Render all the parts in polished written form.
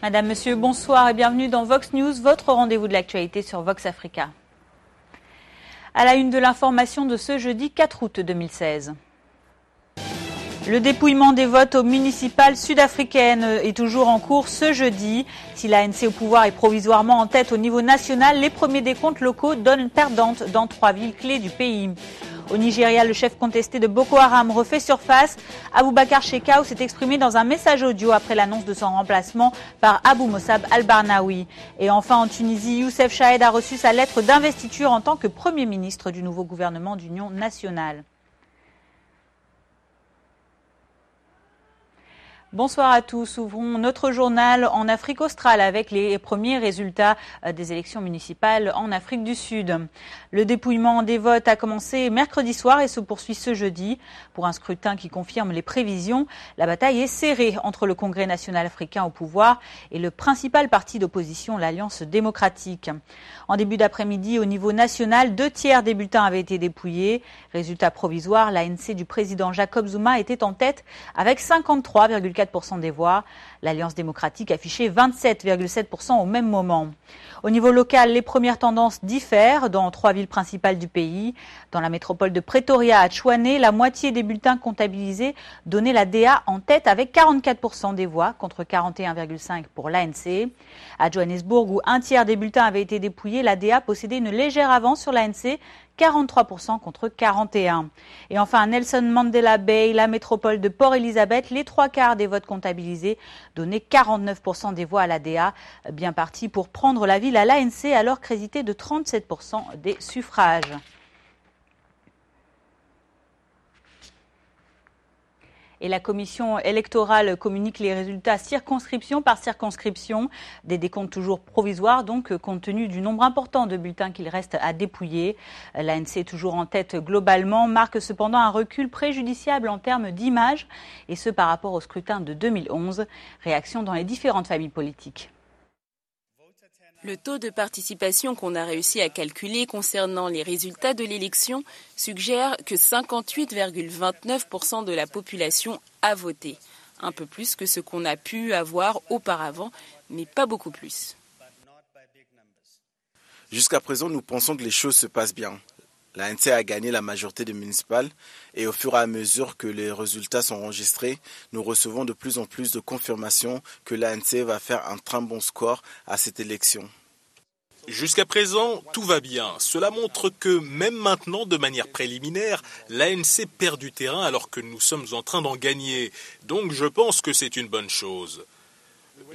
Madame, Monsieur, bonsoir et bienvenue dans Vox News, votre rendez-vous de l'actualité sur Vox Africa. À la une de l'information de ce jeudi 4 août 2016. Le dépouillement des votes aux municipales sud-africaines est toujours en cours ce jeudi. Si l'ANC au pouvoir est provisoirement en tête au niveau national, les premiers décomptes locaux donnent perdante dans 3 villes clés du pays. Au Nigeria, le chef contesté de Boko Haram refait surface. Aboubakar Shekau s'est exprimé dans un message audio après l'annonce de son remplacement par Abou Mossab al-Barnaoui. Et enfin, en Tunisie, Youssef Chahed a reçu sa lettre d'investiture en tant que Premier ministre du nouveau gouvernement d'union nationale. Bonsoir à tous. Ouvrons notre journal en Afrique australe avec les premiers résultats des élections municipales en Afrique du Sud. Le dépouillement des votes a commencé mercredi soir et se poursuit ce jeudi. Pour un scrutin qui confirme les prévisions, la bataille est serrée entre le Congrès national africain au pouvoir et le principal parti d'opposition, l'Alliance démocratique. En début d'après-midi, au niveau national, 2/3 des bulletins avaient été dépouillés. Résultat provisoire, l'ANC du président Jacob Zuma était en tête avec 53,4% des voix. L'Alliance démocratique affichait 27,7% au même moment. Au niveau local, les premières tendances diffèrent dans 3 villes principales du pays. Dans la métropole de Pretoria, à Tshwane, la moitié des bulletins comptabilisés donnaient la DA en tête avec 44% des voix contre 41,5% pour l'ANC. À Johannesburg, où 1/3 des bulletins avaient été dépouillés, la DA possédait une légère avance sur l'ANC, 43% contre 41%. Et enfin, à Nelson Mandela Bay, la métropole de Port Elizabeth, les 3/4 des votes comptabilisés donnaient 49% des voix à la DA, bien parti pour prendre la ville à l'ANC alors crédité de 37% des suffrages. Et la commission électorale communique les résultats circonscription par circonscription, des décomptes toujours provisoires, donc compte tenu du nombre important de bulletins qu'il reste à dépouiller. L'ANC, toujours en tête globalement, marque cependant un recul préjudiciable en termes d'image, et ce par rapport au scrutin de 2011. Réaction dans les différentes familles politiques. Le taux de participation qu'on a réussi à calculer concernant les résultats de l'élection suggère que 58,29% de la population a voté. Un peu plus que ce qu'on a pu avoir auparavant, mais pas beaucoup plus. Jusqu'à présent, nous pensons que les choses se passent bien. L'ANC a gagné la majorité des municipales et au fur et à mesure que les résultats sont enregistrés, nous recevons de plus en plus de confirmations que l'ANC va faire un très bon score à cette élection. Jusqu'à présent, tout va bien. Cela montre que même maintenant, de manière préliminaire, l'ANC perd du terrain alors que nous sommes en train d'en gagner. Donc je pense que c'est une bonne chose.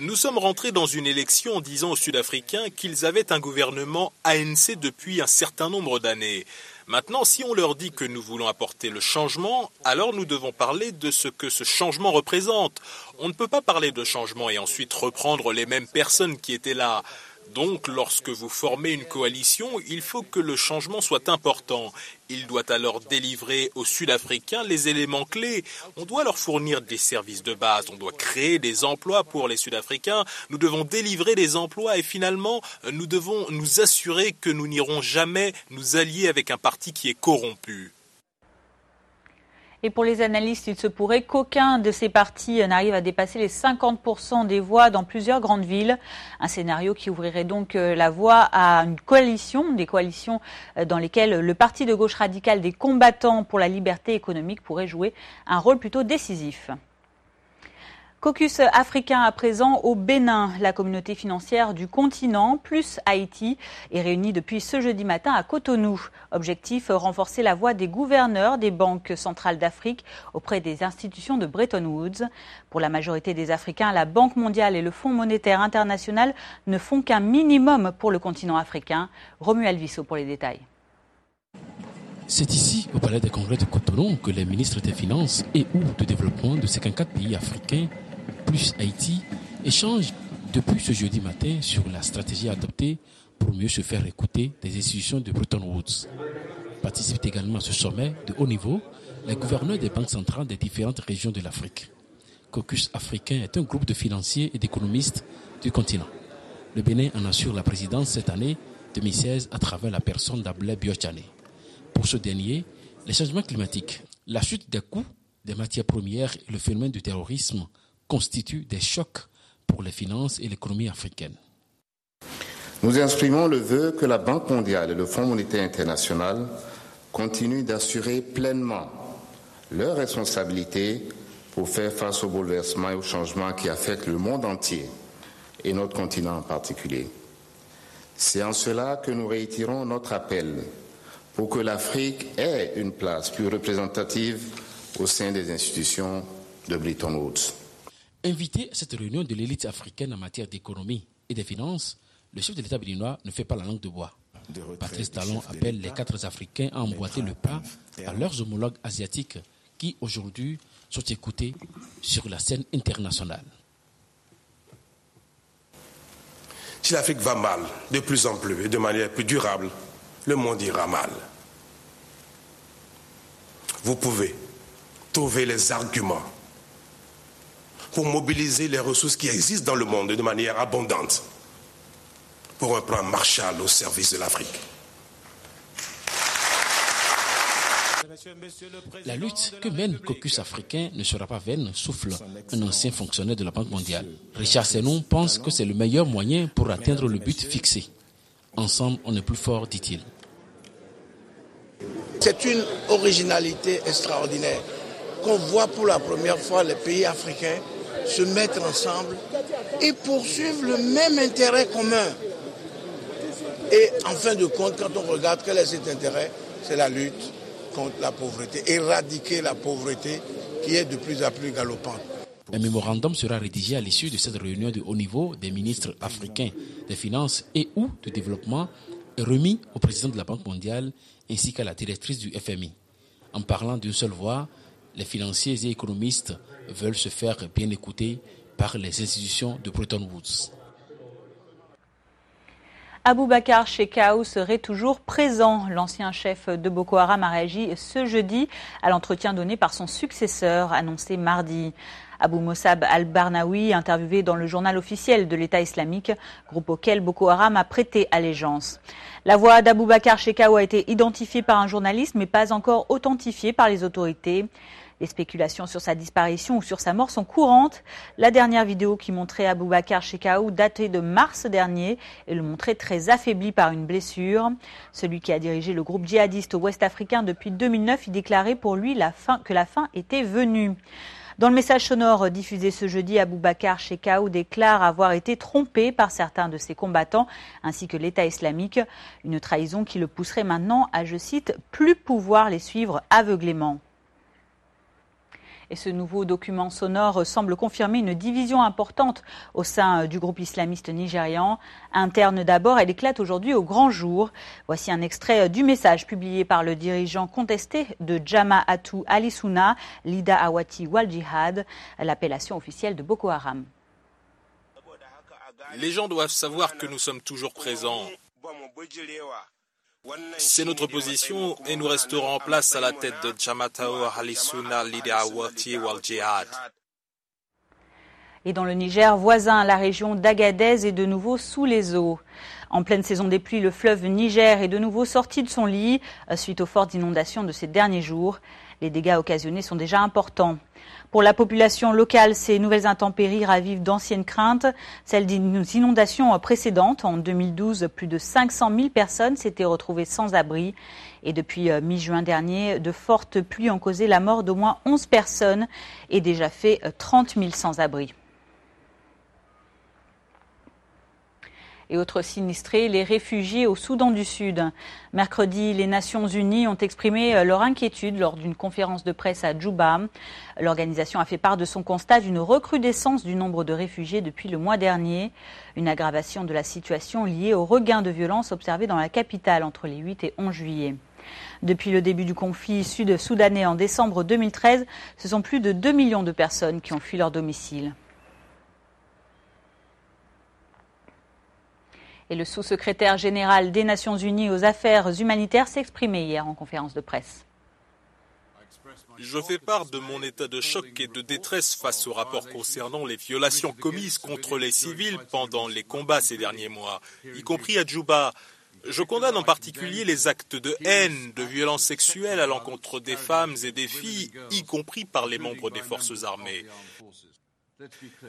Nous sommes rentrés dans une élection en disant aux Sud-Africains qu'ils avaient un gouvernement ANC depuis un certain nombre d'années. Maintenant, si on leur dit que nous voulons apporter le changement, alors nous devons parler de ce que ce changement représente. On ne peut pas parler de changement et ensuite reprendre les mêmes personnes qui étaient là. Donc, lorsque vous formez une coalition, il faut que le changement soit important. Il doit alors délivrer aux Sud-Africains les éléments clés. On doit leur fournir des services de base, on doit créer des emplois pour les Sud-Africains. Nous devons délivrer des emplois et finalement, nous devons nous assurer que nous n'irons jamais nous allier avec un parti qui est corrompu. Et pour les analystes, il se pourrait qu'aucun de ces partis n'arrive à dépasser les 50% des voix dans plusieurs grandes villes. Un scénario qui ouvrirait donc la voie à une coalition, des coalitions dans lesquelles le parti de gauche radicale des combattants pour la liberté économique pourrait jouer un rôle plutôt décisif. Caucus africain à présent au Bénin. La communauté financière du continent, plus Haïti, est réunie depuis ce jeudi matin à Cotonou. Objectif, renforcer la voix des gouverneurs des banques centrales d'Afrique auprès des institutions de Bretton Woods. Pour la majorité des Africains, la Banque mondiale et le Fonds monétaire international ne font qu'un minimum pour le continent africain. Romuald Vissot pour les détails. C'est ici, au Palais des Congrès de Cotonou, que les ministres des Finances et ou de développement de 54 pays africains plus Haïti échange depuis ce jeudi matin sur la stratégie adoptée pour mieux se faire écouter des institutions de Bretton Woods. Participent également à ce sommet de haut niveau les gouverneurs des banques centrales des différentes régions de l'Afrique. Caucus africain est un groupe de financiers et d'économistes du continent. Le Bénin en assure la présidence cette année 2016 à travers la personne d'Ablaye Biotchane. Pour ce dernier, les changements climatiques, la chute des coûts des matières premières et le phénomène du terrorisme constituent des chocs pour les finances et l'économie africaine. Nous exprimons le vœu que la Banque mondiale et le Fonds monétaire international continuent d'assurer pleinement leurs responsabilités pour faire face aux bouleversements et aux changements qui affectent le monde entier et notre continent en particulier. C'est en cela que nous réitérons notre appel pour que l'Afrique ait une place plus représentative au sein des institutions de Bretton Woods. Invité à cette réunion de l'élite africaine en matière d'économie et de finances, le chef de l'État béninois ne fait pas la langue de bois. Patrice Talon appelle les 4 Africains à emboîter le pas à leurs homologues asiatiques qui, aujourd'hui, sont écoutés sur la scène internationale. Si l'Afrique va mal, de plus en plus et de manière plus durable, le monde ira mal. Vous pouvez trouver les arguments pour mobiliser les ressources qui existent dans le monde de manière abondante pour un plan Marshall au service de l'Afrique. La lutte que mène Caucus africain ne sera pas vaine, souffle un ancien fonctionnaire de la Banque mondiale. Richard Senon pense que c'est le meilleur moyen pour atteindre le but fixé. Ensemble, on est plus fort, dit-il. C'est une originalité extraordinaire qu'on voit pour la première fois les pays africains se mettre ensemble et poursuivre le même intérêt commun. Et en fin de compte, quand on regarde quel est cet intérêt, c'est la lutte contre la pauvreté, éradiquer la pauvreté qui est de plus en plus galopante. Un mémorandum sera rédigé à l'issue de cette réunion de haut niveau des ministres africains des Finances et ou du Développement et remis au président de la Banque mondiale ainsi qu'à la directrice du FMI. En parlant d'une seule voix, les financiers et économistes veulent se faire bien écouter par les institutions de Bretton Woods. Aboubacar Shekau serait toujours présent. L'ancien chef de Boko Haram a réagi ce jeudi à l'entretien donné par son successeur, annoncé mardi. Abou Mossab al-Barnaoui, interviewé dans le journal officiel de l'État islamique, groupe auquel Boko Haram a prêté allégeance. La voix d'Aboubacar Shekau a été identifiée par un journaliste, mais pas encore authentifiée par les autorités. Les spéculations sur sa disparition ou sur sa mort sont courantes. La dernière vidéo qui montrait Aboubacar Shekau datait de mars dernier et le montrait très affaibli par une blessure. Celui qui a dirigé le groupe djihadiste ouest-africain depuis 2009 y déclarait pour lui que la fin était venue. Dans le message sonore diffusé ce jeudi, Aboubacar Shekau déclare avoir été trompé par certains de ses combattants ainsi que l'État islamique. Une trahison qui le pousserait maintenant à, je cite, « plus pouvoir les suivre aveuglément ». Et ce nouveau document sonore semble confirmer une division importante au sein du groupe islamiste nigérian. Interne d'abord, elle éclate aujourd'hui au grand jour. Voici un extrait du message publié par le dirigeant contesté de Jama'atou al-Sunna, Lida Awati wal Jihad, l'appellation officielle de Boko Haram. Les gens doivent savoir que nous sommes toujours présents. C'est notre position et nous resterons en place à la tête de Jama'atou al-Sunna, Lida Awati wal Jihad. Et dans le Niger voisin, la région d'Agadez est de nouveau sous les eaux. En pleine saison des pluies, le fleuve Niger est de nouveau sorti de son lit suite aux fortes inondations de ces derniers jours. Les dégâts occasionnés sont déjà importants. Pour la population locale, ces nouvelles intempéries ravivent d'anciennes craintes, celles d'inondations précédentes. En 2012, plus de 500 000 personnes s'étaient retrouvées sans abri. Et depuis mi-juin dernier, de fortes pluies ont causé la mort d'au moins 11 personnes et déjà fait 30 000 sans-abri. Et autres sinistrés, les réfugiés au Soudan du Sud. Mercredi, les Nations Unies ont exprimé leur inquiétude lors d'une conférence de presse à Djouba. L'organisation a fait part de son constat d'une recrudescence du nombre de réfugiés depuis le mois dernier. Une aggravation de la situation liée au regain de violence observé dans la capitale entre les 8 et 11 juillet. Depuis le début du conflit sud-soudanais en décembre 2013, ce sont plus de 2 millions de personnes qui ont fui leur domicile. Et le sous-secrétaire général des Nations Unies aux affaires humanitaires s'est exprimé hier en conférence de presse. Je fais part de mon état de choc et de détresse face au rapport concernant les violations commises contre les civils pendant les combats ces derniers mois, y compris à Djouba. Je condamne en particulier les actes de haine, de violence sexuelle à l'encontre des femmes et des filles, y compris par les membres des forces armées.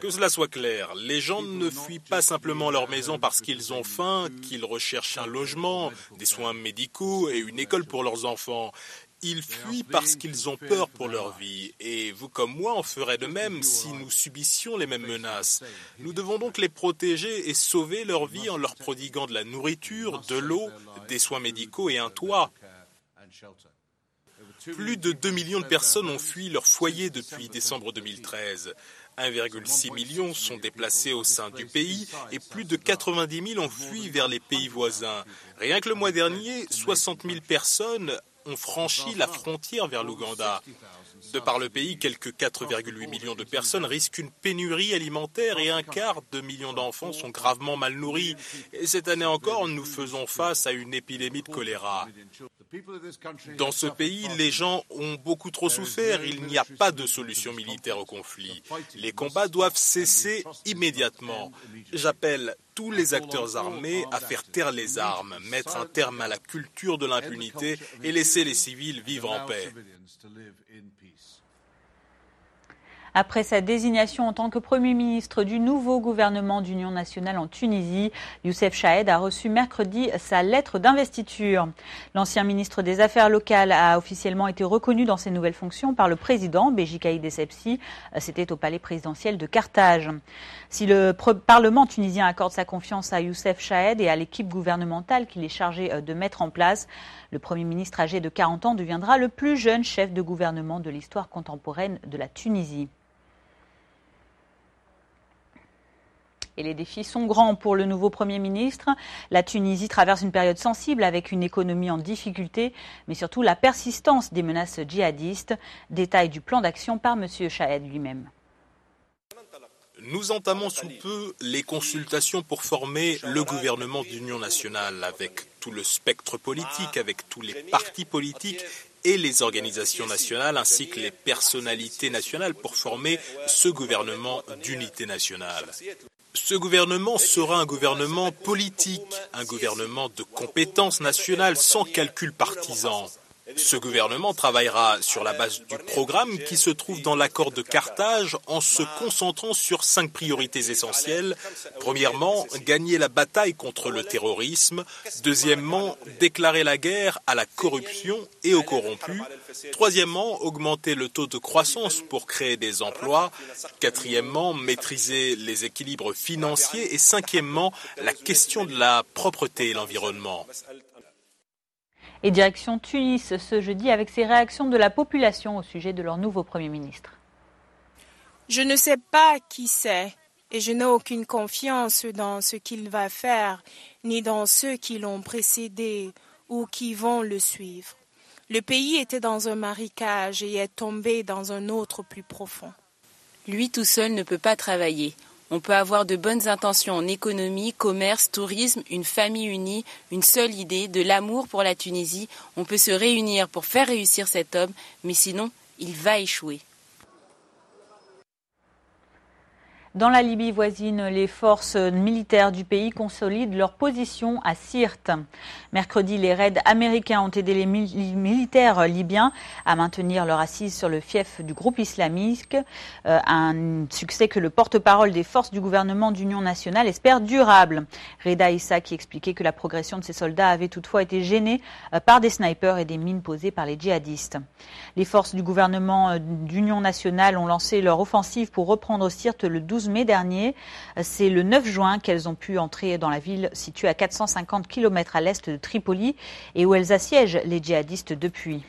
Que cela soit clair, les gens ne fuient pas simplement leur maison parce qu'ils ont faim, qu'ils recherchent un logement, des soins médicaux et une école pour leurs enfants. Ils fuient parce qu'ils ont peur pour leur vie. Et vous comme moi, on ferait de même si nous subissions les mêmes menaces. Nous devons donc les protéger et sauver leur vie en leur prodiguant de la nourriture, de l'eau, des soins médicaux et un toit. Plus de 2 millions de personnes ont fui leur foyer depuis décembre 2013. 1,6 million sont déplacés au sein du pays et plus de 90 000 ont fui vers les pays voisins. Rien que le mois dernier, 60 000 personnes ont franchi la frontière vers l'Ouganda. De par le pays, quelques 4,8 millions de personnes risquent une pénurie alimentaire et 1/4 million d'enfants sont gravement mal nourris. Et cette année encore, nous faisons face à une épidémie de choléra. Dans ce pays, les gens ont beaucoup trop souffert. Il n'y a pas de solution militaire au conflit. Les combats doivent cesser immédiatement. J'appelle tous les acteurs armés à faire taire les armes, mettre un terme à la culture de l'impunité et laisser les civils vivre en paix. Après sa désignation en tant que Premier ministre du nouveau gouvernement d'union nationale en Tunisie, Youssef Chahed a reçu mercredi sa lettre d'investiture. L'ancien ministre des Affaires locales a officiellement été reconnu dans ses nouvelles fonctions par le président, Béji Caïd Essebsi. C'était au palais présidentiel de Carthage. Si le Parlement tunisien accorde sa confiance à Youssef Chahed et à l'équipe gouvernementale qu'il est chargé de mettre en place, le Premier ministre âgé de 40 ans deviendra le plus jeune chef de gouvernement de l'histoire contemporaine de la Tunisie. Et les défis sont grands pour le nouveau Premier ministre. La Tunisie traverse une période sensible avec une économie en difficulté, mais surtout la persistance des menaces djihadistes. Détail du plan d'action par M. Chahed lui-même. Nous entamons sous peu les consultations pour former le gouvernement d'union nationale avec tout le spectre politique, avec tous les partis politiques et les organisations nationales ainsi que les personnalités nationales pour former ce gouvernement d'unité nationale. Ce gouvernement sera un gouvernement politique, un gouvernement de compétences nationales sans calcul partisan. Ce gouvernement travaillera sur la base du programme qui se trouve dans l'accord de Carthage en se concentrant sur 5 priorités essentielles. Premièrement, gagner la bataille contre le terrorisme. Deuxièmement, déclarer la guerre à la corruption et aux corrompus. Troisièmement, augmenter le taux de croissance pour créer des emplois. Quatrièmement, maîtriser les équilibres financiers. Et cinquièmement, la question de la propreté et l'environnement. Et direction Tunis ce jeudi avec ces réactions de la population au sujet de leur nouveau Premier ministre. Je ne sais pas qui c'est et je n'ai aucune confiance dans ce qu'il va faire, ni dans ceux qui l'ont précédé ou qui vont le suivre. Le pays était dans un marécage et est tombé dans un autre plus profond. Lui tout seul ne peut pas travailler. On peut avoir de bonnes intentions en économie, commerce, tourisme, une famille unie, une seule idée, de l'amour pour la Tunisie. On peut se réunir pour faire réussir cet homme, mais sinon, il va échouer. Dans la Libye voisine, les forces militaires du pays consolident leur position à Sirte. Mercredi, les raids américains ont aidé les militaires libyens à maintenir leur assise sur le fief du groupe islamique. Un succès que le porte-parole des forces du gouvernement d'union nationale espère durable. Reda Issa qui expliquait que la progression de ces soldats avait toutefois été gênée par des snipers et des mines posées par les djihadistes. Les forces du gouvernement d'union nationale ont lancé leur offensive pour reprendre Sirte le 12 mai dernier. C'est le 9 juin qu'elles ont pu entrer dans la ville située à 450 km à l'est de Tripoli et où elles assiègent les djihadistes depuis.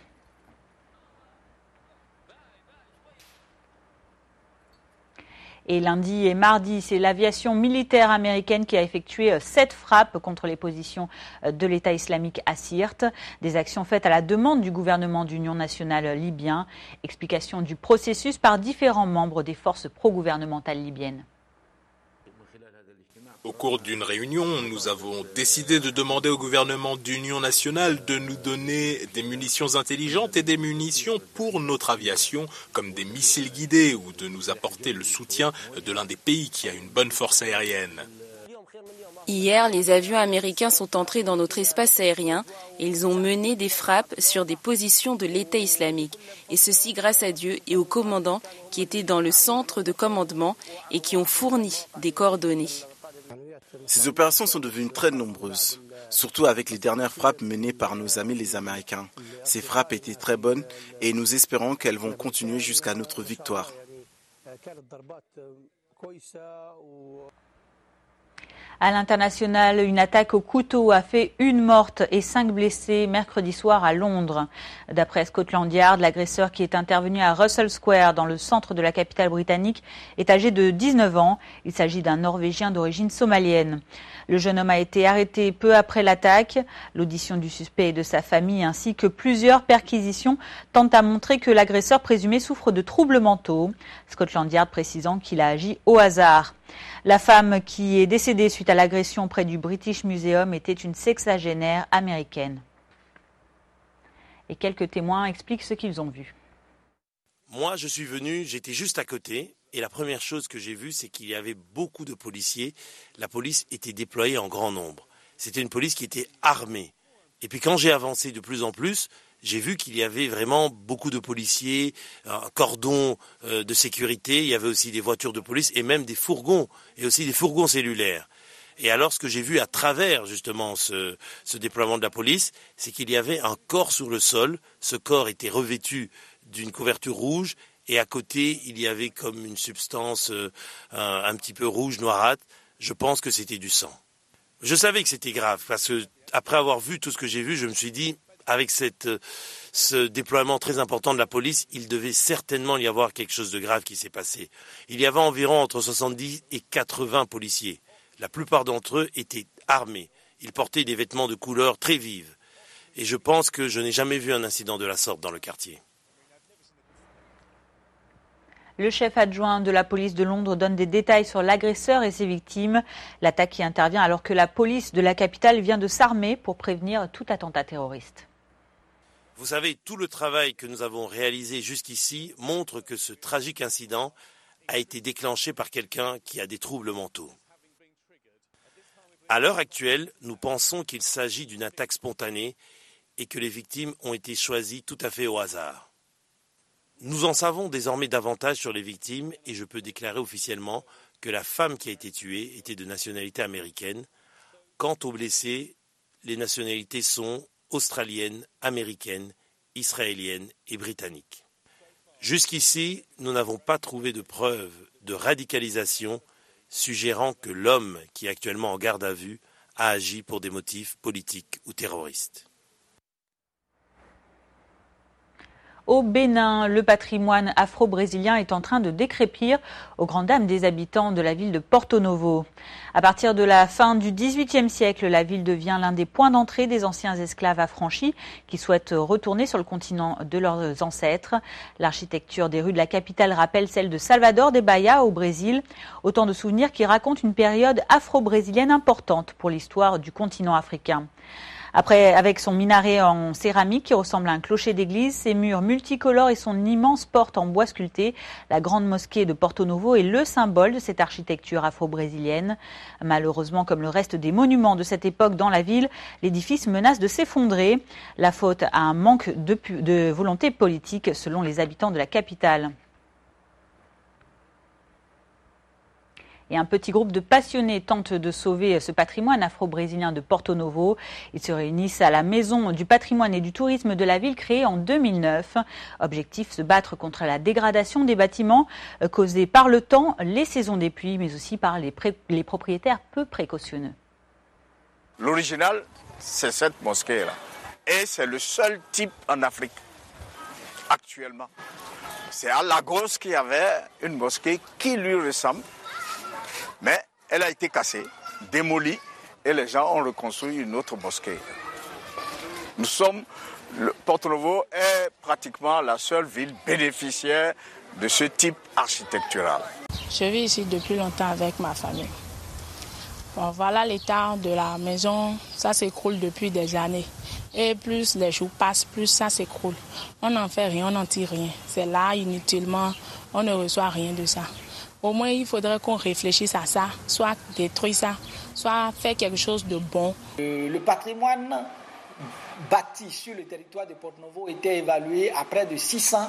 Et lundi et mardi, c'est l'aviation militaire américaine qui a effectué 7 frappes contre les positions de l'État islamique à Sirte. Des actions faites à la demande du gouvernement d'union nationale libyen. Explication du processus par différents membres des forces pro-gouvernementales libyennes. Au cours d'une réunion, nous avons décidé de demander au gouvernement d'union nationale de nous donner des munitions intelligentes et des munitions pour notre aviation, comme des missiles guidés, ou de nous apporter le soutien de l'un des pays qui a une bonne force aérienne. Hier, les avions américains sont entrés dans notre espace aérien et ils ont mené des frappes sur des positions de l'État islamique. Et ceci grâce à Dieu et aux commandants qui étaient dans le centre de commandement et qui ont fourni des coordonnées. Ces opérations sont devenues très nombreuses, surtout avec les dernières frappes menées par nos amis les Américains. Ces frappes étaient très bonnes et nous espérons qu'elles vont continuer jusqu'à notre victoire. À l'international, une attaque au couteau a fait 1 morte et 5 blessés mercredi soir à Londres. D'après Scotland Yard, l'agresseur qui est intervenu à Russell Square dans le centre de la capitale britannique est âgé de 19 ans. Il s'agit d'un Norvégien d'origine somalienne. Le jeune homme a été arrêté peu après l'attaque. L'audition du suspect et de sa famille ainsi que plusieurs perquisitions tentent à montrer que l'agresseur présumé souffre de troubles mentaux. Scotland Yard précisant qu'il a agi au hasard. La femme qui est décédée suite à l'agression près du British Museum était une sexagénaire américaine. Et quelques témoins expliquent ce qu'ils ont vu. Moi, je suis venu, j'étais juste à côté. Et la première chose que j'ai vue, c'est qu'il y avait beaucoup de policiers. La police était déployée en grand nombre. C'était une police qui était armée. Et puis quand j'ai avancé de plus en plus, j'ai vu qu'il y avait vraiment beaucoup de policiers, un cordon de sécurité. Il y avait aussi des voitures de police et même des fourgons, et aussi des fourgons cellulaires. Et alors ce que j'ai vu à travers justement ce déploiement de la police, c'est qu'il y avait un corps sur le sol. Ce corps était revêtu d'une couverture rouge. Et à côté, il y avait comme une substance un petit peu rouge, noirâtre. Je pense que c'était du sang. Je savais que c'était grave, parce que après avoir vu tout ce que j'ai vu, je me suis dit, avec ce déploiement très important de la police, il devait certainement y avoir quelque chose de grave qui s'est passé. Il y avait environ entre 70 et 80 policiers. La plupart d'entre eux étaient armés. Ils portaient des vêtements de couleur très vive. Et je pense que je n'ai jamais vu un incident de la sorte dans le quartier. Le chef adjoint de la police de Londres donne des détails sur l'agresseur et ses victimes. L'attaque qui intervient alors que la police de la capitale vient de s'armer pour prévenir tout attentat terroriste. Vous savez, tout le travail que nous avons réalisé jusqu'ici montre que ce tragique incident a été déclenché par quelqu'un qui a des troubles mentaux. À l'heure actuelle, nous pensons qu'il s'agit d'une attaque spontanée et que les victimes ont été choisies tout à fait au hasard. Nous en savons désormais davantage sur les victimes et je peux déclarer officiellement que la femme qui a été tuée était de nationalité américaine. Quant aux blessés, les nationalités sont australienne, américaine, israélienne et britannique. Jusqu'ici, nous n'avons pas trouvé de preuves de radicalisation suggérant que l'homme qui est actuellement en garde à vue a agi pour des motifs politiques ou terroristes. Au Bénin, le patrimoine afro-brésilien est en train de décrépir aux grandes dames des habitants de la ville de Porto Novo. À partir de la fin du XVIIIe siècle, la ville devient l'un des points d'entrée des anciens esclaves affranchis qui souhaitent retourner sur le continent de leurs ancêtres. L'architecture des rues de la capitale rappelle celle de Salvador de Bahia au Brésil. Autant de souvenirs qui racontent une période afro-brésilienne importante pour l'histoire du continent africain. Après, avec son minaret en céramique qui ressemble à un clocher d'église, ses murs multicolores et son immense porte en bois sculpté, la grande mosquée de Porto Novo est le symbole de cette architecture afro-brésilienne. Malheureusement, comme le reste des monuments de cette époque dans la ville, l'édifice menace de s'effondrer. La faute à un manque de volonté politique selon les habitants de la capitale. Et un petit groupe de passionnés tente de sauver ce patrimoine afro-brésilien de Porto Novo. Ils se réunissent à la Maison du patrimoine et du tourisme de la ville créée en 2009. Objectif, se battre contre la dégradation des bâtiments causée par le temps, les saisons des pluies, mais aussi par les propriétaires peu précautionneux. L'original, c'est cette mosquée-là. Et c'est le seul type en Afrique actuellement. C'est à Lagos qu'il y avait une mosquée qui lui ressemble. Mais elle a été cassée, démolie, et les gens ont reconstruit une autre mosquée. Porto Novo est pratiquement la seule ville bénéficiaire de ce type architectural. Je vis ici depuis longtemps avec ma famille. Bon, voilà l'état de la maison, ça s'écroule depuis des années. Et plus les jours passent, plus ça s'écroule. On n'en fait rien, on n'en tire rien. C'est là inutilement, on ne reçoit rien de ça. Au moins, il faudrait qu'on réfléchisse à ça, soit détruire ça, soit faire quelque chose de bon. Le patrimoine bâti sur le territoire de Porto-Novo était évalué à près de 600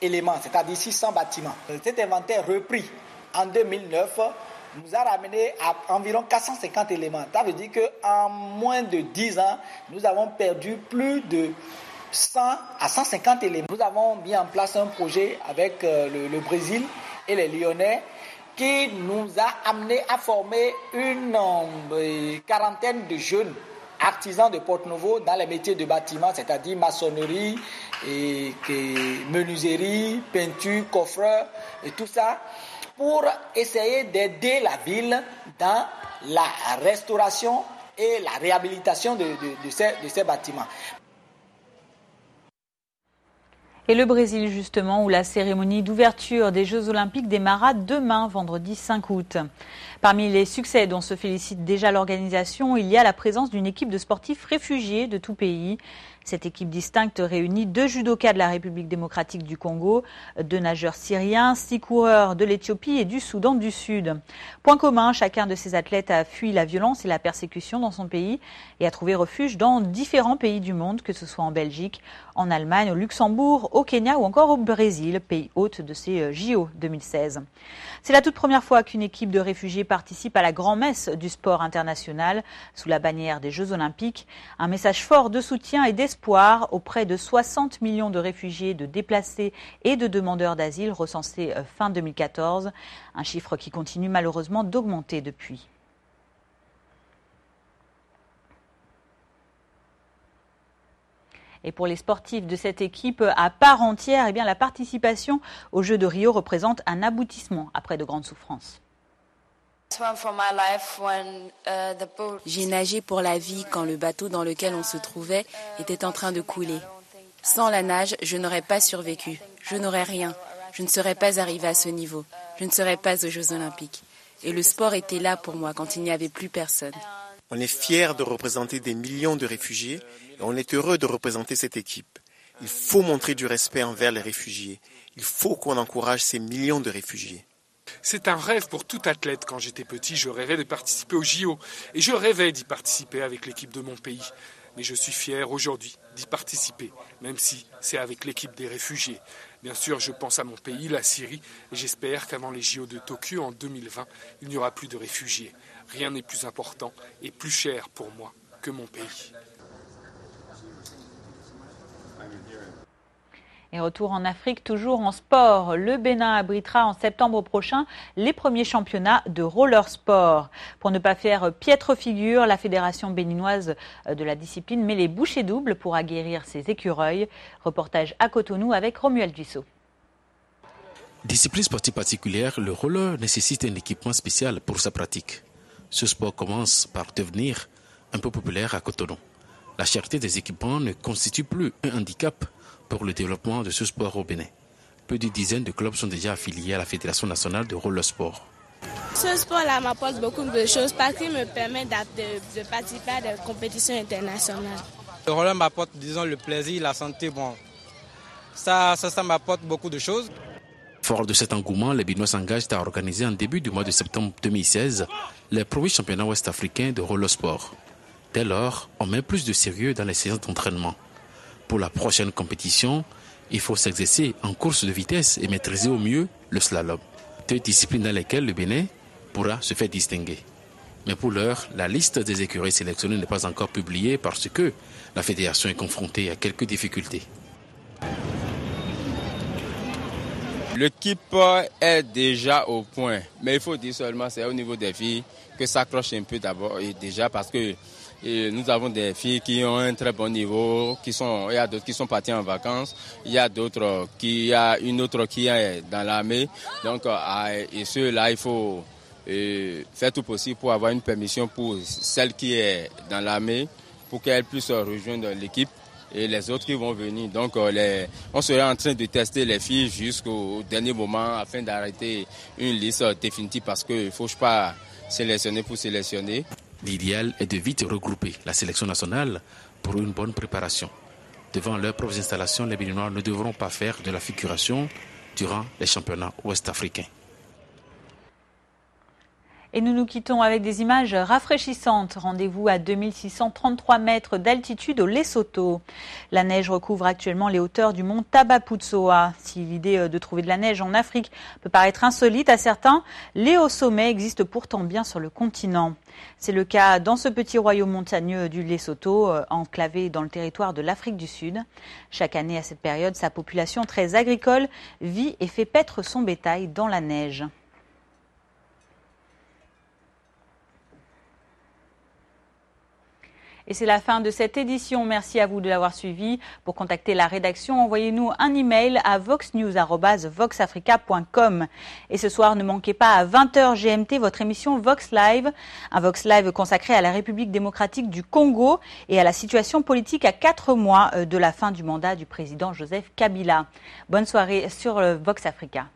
éléments, c'est-à-dire 600 bâtiments. Cet inventaire repris en 2009 nous a ramené à environ 450 éléments. Ça veut dire qu'en moins de 10 ans, nous avons perdu plus de 100 à 150 éléments. Nous avons mis en place un projet avec le Brésil et les Lyonnais qui nous a amené à former une quarantaine de jeunes artisans de Porto-Novo dans les métiers de bâtiment, c'est-à-dire maçonnerie, et menuiserie, peinture, coffreur et tout ça, pour essayer d'aider la ville dans la restauration et la réhabilitation de ces bâtiments. Et le Brésil, justement, où la cérémonie d'ouverture des Jeux Olympiques démarra demain, vendredi 5 août. Parmi les succès dont se félicite déjà l'organisation, il y a la présence d'une équipe de sportifs réfugiés de tout pays. Cette équipe distincte réunit 2 judokas de la République démocratique du Congo, 2 nageurs syriens, 6 coureurs de l'Éthiopie et du Soudan du Sud. Point commun, chacun de ces athlètes a fui la violence et la persécution dans son pays et a trouvé refuge dans différents pays du monde, que ce soit en Belgique, en Allemagne, au Luxembourg, au Kenya ou encore au Brésil, pays hôte de ces JO 2016. C'est la toute première fois qu'une équipe de réfugiés participe à la grand-messe du sport international sous la bannière des Jeux Olympiques. Un message fort de soutien et d'espoir auprès de 60 millions de réfugiés, de déplacés et de demandeurs d'asile recensés fin 2014. Un chiffre qui continue malheureusement d'augmenter depuis. Et pour les sportifs de cette équipe à part entière, eh bien, la participation aux Jeux de Rio représente un aboutissement après de grandes souffrances. J'ai nagé pour la vie quand le bateau dans lequel on se trouvait était en train de couler. Sans la nage, je n'aurais pas survécu. Je n'aurais rien. Je ne serais pas arrivée à ce niveau. Je ne serais pas aux Jeux Olympiques. Et le sport était là pour moi quand il n'y avait plus personne. On est fiers de représenter des millions de réfugiés et on est heureux de représenter cette équipe. Il faut montrer du respect envers les réfugiés. Il faut qu'on encourage ces millions de réfugiés. C'est un rêve pour tout athlète. Quand j'étais petit, je rêvais de participer aux JO et je rêvais d'y participer avec l'équipe de mon pays. Mais je suis fier aujourd'hui d'y participer, même si c'est avec l'équipe des réfugiés. Bien sûr, je pense à mon pays, la Syrie, et j'espère qu'avant les JO de Tokyo en 2020, il n'y aura plus de réfugiés. Rien n'est plus important et plus cher pour moi que mon pays. Et retour en Afrique, toujours en sport. Le Bénin abritera en septembre prochain les premiers championnats de roller sport. Pour ne pas faire piètre figure, la fédération béninoise de la discipline met les bouchées doubles pour aguerrir ses écureuils. Reportage à Cotonou avec Romuald Duissot. Discipline sportive particulière, le roller nécessite un équipement spécial pour sa pratique. Ce sport commence par devenir un peu populaire à Cotonou. La cherté des équipements ne constitue plus un handicap pour le développement de ce sport au Bénin. Plus d'une dizaine de clubs sont déjà affiliés à la Fédération nationale de roller sport. Ce sport-là m'apporte beaucoup de choses parce qu'il me permet de participer à des compétitions internationales. Le roller m'apporte, disons, le plaisir, la santé. Bon, ça m'apporte beaucoup de choses. Fort de cet engouement, les Béninois s'engagent à organiser en début du mois de septembre 2016 les premiers championnats ouest-africains de roller sport. Dès lors, on met plus de sérieux dans les séances d'entraînement. Pour la prochaine compétition, il faut s'exercer en course de vitesse et maîtriser au mieux le slalom. 2 disciplines dans lesquelles le Bénin pourra se faire distinguer. Mais pour l'heure, la liste des écuries sélectionnées n'est pas encore publiée parce que la fédération est confrontée à quelques difficultés. L'équipe est déjà au point, mais il faut dire seulement c'est au niveau des filles que ça accroche un peu d'abord et déjà parce que nous avons des filles qui ont un très bon niveau, il y a d'autres qui sont parties en vacances, il y a une autre qui est dans l'armée, donc et ceux-là il faut faire tout possible pour avoir une permission pour celle qui est dans l'armée pour qu'elle puisse rejoindre l'équipe. Et les autres qui vont venir. Donc, on sera en train de tester les filles jusqu'au dernier moment afin d'arrêter une liste définitive parce qu'il ne faut pas sélectionner pour sélectionner. L'idéal est de vite regrouper la sélection nationale pour une bonne préparation. Devant leurs propres installations, les Béninois ne devront pas faire de la figuration durant les championnats ouest-africains. Et nous nous quittons avec des images rafraîchissantes. Rendez-vous à 2633 mètres d'altitude au Lesotho. La neige recouvre actuellement les hauteurs du mont Tabaputsoa. Si l'idée de trouver de la neige en Afrique peut paraître insolite à certains, les hauts sommets existent pourtant bien sur le continent. C'est le cas dans ce petit royaume montagneux du Lesotho, enclavé dans le territoire de l'Afrique du Sud. Chaque année à cette période, sa population très agricole vit et fait paître son bétail dans la neige. Et c'est la fin de cette édition. Merci à vous de l'avoir suivi. Pour contacter la rédaction, envoyez-nous un email à voxnews@voxafrica.com. Et ce soir, ne manquez pas à 20h GMT votre émission Vox Live. Un Vox Live consacré à la République démocratique du Congo et à la situation politique à 4 mois de la fin du mandat du président Joseph Kabila. Bonne soirée sur Vox Africa.